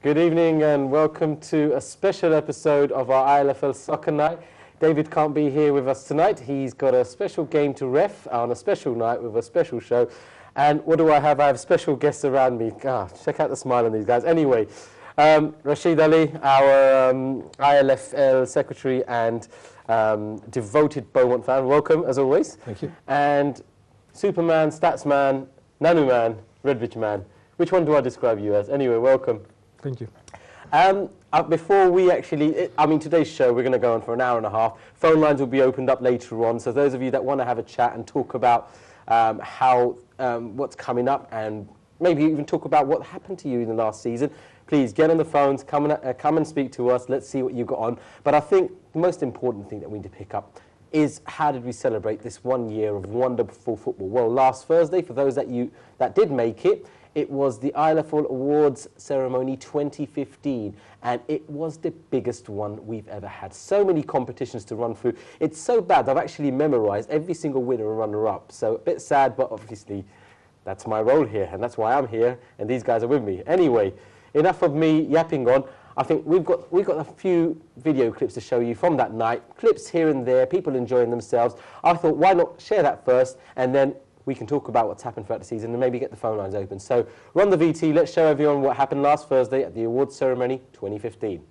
Good evening and welcome to a special episode of our ILFL Soccer Night. David can't be here with us tonight. He's got a special game to ref on a special night with a special show. And what do I have? I have special guests around me. Check out the smile on these guys. Anyway, Rashid Ali, our ILFL secretary and devoted Beaumont fan. Welcome, as always. Thank you. And Superman, Statsman, Nanu Man, Redbridge Man. Which one do I describe you as? Anyway, welcome. Thank you. Before we actually, today's show, we're going to go on for an hour and a half. Phone lines will be opened up later on. So those of you that want to have a chat and talk about what's coming up and maybe even talk about what happened to you in the last season, please get on the phones, come and speak to us. Let's see what you've got on. But I think the most important thing that we need to pick up is how did we celebrate this 1 year of wonderful football? Well, last Thursday, for those that did make it, it was the ILFL Awards Ceremony 2015, and it was the biggest one we've ever had. So many competitions to run through. It's so bad, I've actually memorised every single winner and runner-up. So a bit sad, but obviously that's my role here, and that's why I'm here, and these guys are with me. Anyway, enough of me yapping on. I think we've got a few video clips to show you from that night. Clips here and there, people enjoying themselves. I thought, why not share that first, and then we can talk about what's happened throughout the season and maybe get the phone lines open. So run the VT, let's show everyone what happened last Thursday at the Awards Ceremony 2015.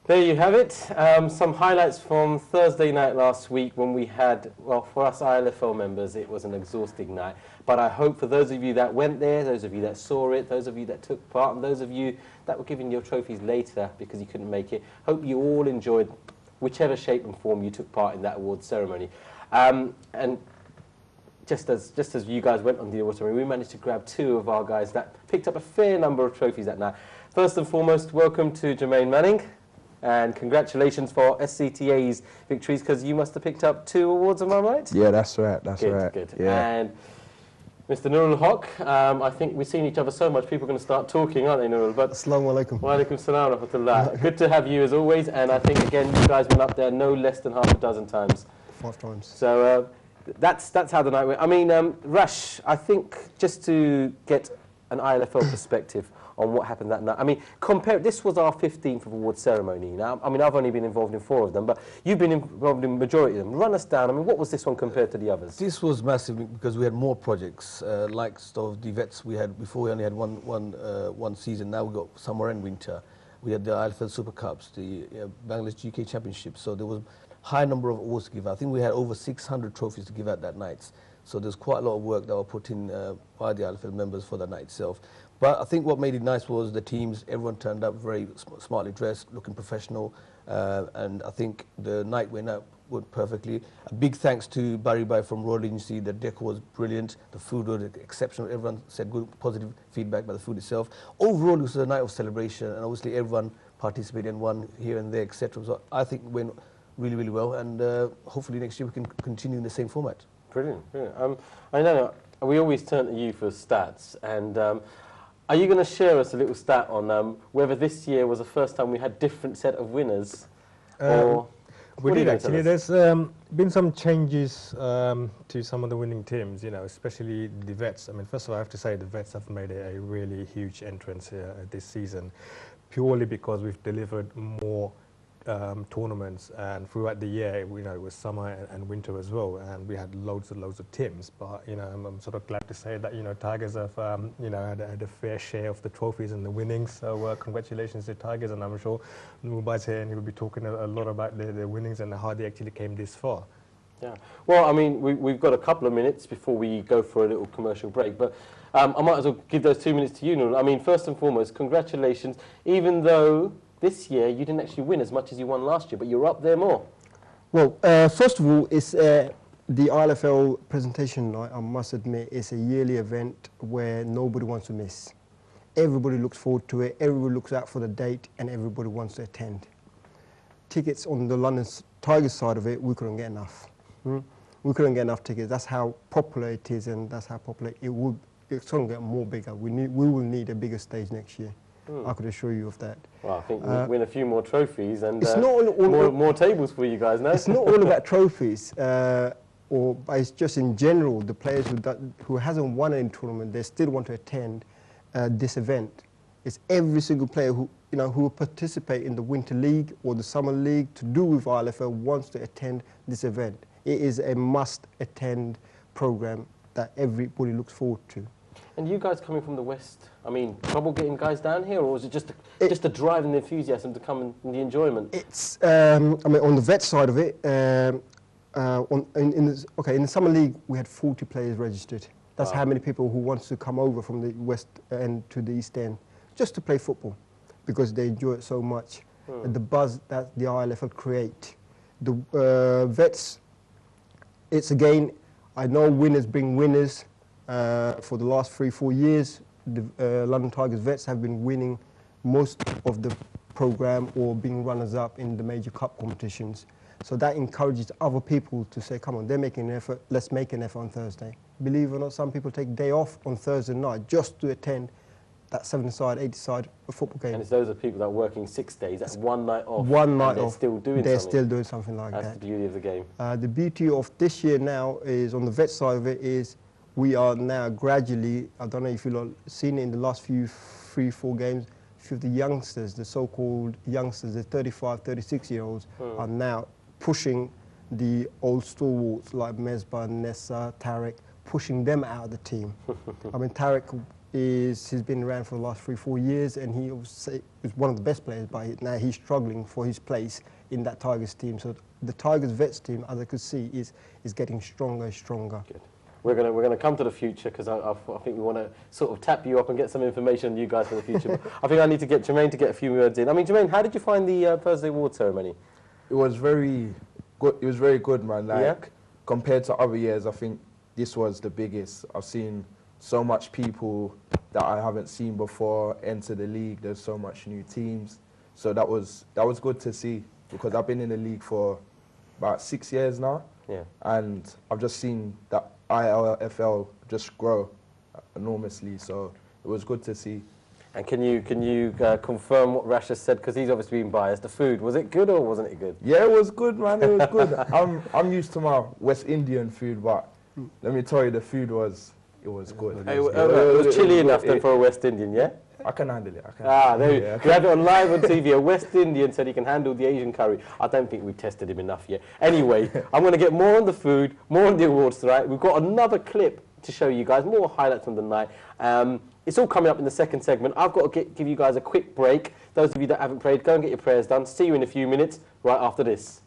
There you have it. Some highlights from Thursday night last week when we had, well, for us ILFL members, it was an exhausting night. But I hope for those of you that went there, those of you that saw it, those of you that took part, and those of you that were given your trophies later because you couldn't make it, hope you all enjoyed whichever shape and form you took part in that awards ceremony. And just as you guys went on the awards ceremony, we managed to grab two of our guys that picked up a fair number of trophies that night. First and foremost, welcome to Jermaine Manning. And congratulations for SCTA's victories, because you must have picked up 2 awards, am I right? Yeah, that's right, that's good, right. Good, yeah. And Mr. Nurul Haq, I think we've seen each other so much, people are going to start talking, aren't they, Nurul? But Assalamu alaikum. Wa alaikum salam wa rahmatullah. Good to have you as always, and I think, again, you guys went up there no less than half a dozen times. 5 times. So that's how the night went. I mean, Rash, I think just to get an ILFL perspective on what happened that night. I mean, this was our 15th award ceremony. Now, I mean, I've only been involved in 4 of them, but you've been involved in the majority of them. Run us down. I mean, what was this one compared to the others? This was massive because we had more projects, like of the vets we had before. We only had one season. Now we got summer and winter. We had the ILFL Super Cups, the Bangladesh GK Championship. So there was a high number of awards to give out. I think we had over 600 trophies to give out that night. So there's quite a lot of work that were put in by the ILFL members for the night itself. But I think what made it nice was the teams, everyone turned up very smartly dressed, looking professional, and I think the night went perfectly. A big thanks to Barry Bai from Royal Agency. The decor was brilliant, the food was exceptional, everyone said good, positive feedback about the food itself. Overall, it was a night of celebration, and obviously everyone participated and won here and there, etc. So I think it went really, really well, and hopefully next year we can continue in the same format. Brilliant, brilliant. I know we always turn to you for stats, and are you going to share us a little stat on whether this year was the first time we had different set of winners? Or we did actually. There's been some changes to some of the winning teams, you know, especially the vets. I mean, first of all, I have to say the vets have made a really huge entrance here this season, purely because we've delivered more tournaments, and throughout the year, you know, it was summer and winter as well, and we had loads of teams. But you know, I'm sort of glad to say that, you know, Tigers have you know, had a fair share of the trophies and the winnings. So congratulations to Tigers, and I'm sure Nubai's here and he will be talking a lot about their winnings and how they actually came this far. Yeah. Well, I mean, we've got a couple of minutes before we go for a little commercial break, but I might as well give those 2 minutes to you, Nurul. I mean, first and foremost, congratulations, even though this year you didn't actually win as much as you won last year, but you're up there more. Well, first of all, it's the ILFL presentation night, I must admit, is a yearly event where nobody wants to miss. Everybody looks forward to it, everybody looks out for the date, and everybody wants to attend. Tickets on the London Tigers side of it, we couldn't get enough. We couldn't get enough tickets. That's how popular it is, and that's how popular it will. It's going to get more bigger. We will need a bigger stage next year. I could assure you of that. Well, I think we'll win a few more trophies and it's not more tables for you guys now. It's not all about trophies, but it's just in general, the players who hasn't won any tournament, they still want to attend this event. It's every single player who will participate in the Winter League or the Summer League to do with ILFL wants to attend this event. It is a must-attend program that everybody looks forward to. And you guys coming from the West, I mean, trouble getting guys down here, or was it just the drive and the enthusiasm to come and the enjoyment? It's, I mean, on the vet side of it, in the Summer League, we had 40 players registered. That's how many people who wants to come over from the West End to the East End just to play football, because they enjoy it so much. The buzz that the ILFL create. The vets, it's again, I know winners bring winners. For the last 3-4 years, the London Tigers vets have been winning most of the program or being runners-up in the major cup competitions. So that encourages other people to say, come on, they're making an effort, let's make an effort on Thursday. Believe it or not, some people take a day off on Thursday night just to attend that 7-side, 8-side football game. And it's those are people that are working 6 days, that's one night off. One night off. They're still doing something like that. that. That's the beauty of the game. The beauty of this year now is, on the vet side of it, is we are now gradually, I don't know if you've seen it in the last 3-4 games, a few of the youngsters, the so-called youngsters, the 35, 36-year-olds, are now pushing the old stalwarts like Mesbah, Nessa, Tarek, pushing them out of the team. I mean, Tarek he's been around for the last 3-4 years, and he was one of the best players, but now he's struggling for his place in that Tigers team. So the Tigers vets team, as I could see, is getting stronger and stronger. Good. We're gonna come to the future, because I think we want to sort of tap you up and get some information on you guys for the future. But I think I need to get Jermaine to get a few words in. I mean, Jermaine, how did you find the Thursday award ceremony? It was very good. It was very good, man. Like, Yeah? compared to other years, I think this was the biggest. I've seen so much people that I haven't seen before enter the league. There's so much new teams. So that was good to see, because I've been in the league for about 6 years now. Yeah. And I've just seen that ILFL just grow enormously. So it was good to see. And can you confirm what Rash has said? Because he's obviously been biased. The food, was it good or wasn't it good? Yeah, it was good, man. It was good. I'm used to my West Indian food, but let me tell you, the food was good. It was chilly enough then for a West Indian, yeah? I can handle it. There Yeah, we had it on live on TV. A West Indian said he can handle the Asian curry. I don't think we've tested him enough yet. Anyway, I'm going to get more on the food, more on the awards tonight. We've got another clip to show you guys, more highlights from the night. It's all coming up in the second segment. I've got to give you guys a quick break. Those of you that haven't prayed, go and get your prayers done. See you in a few minutes, right after this.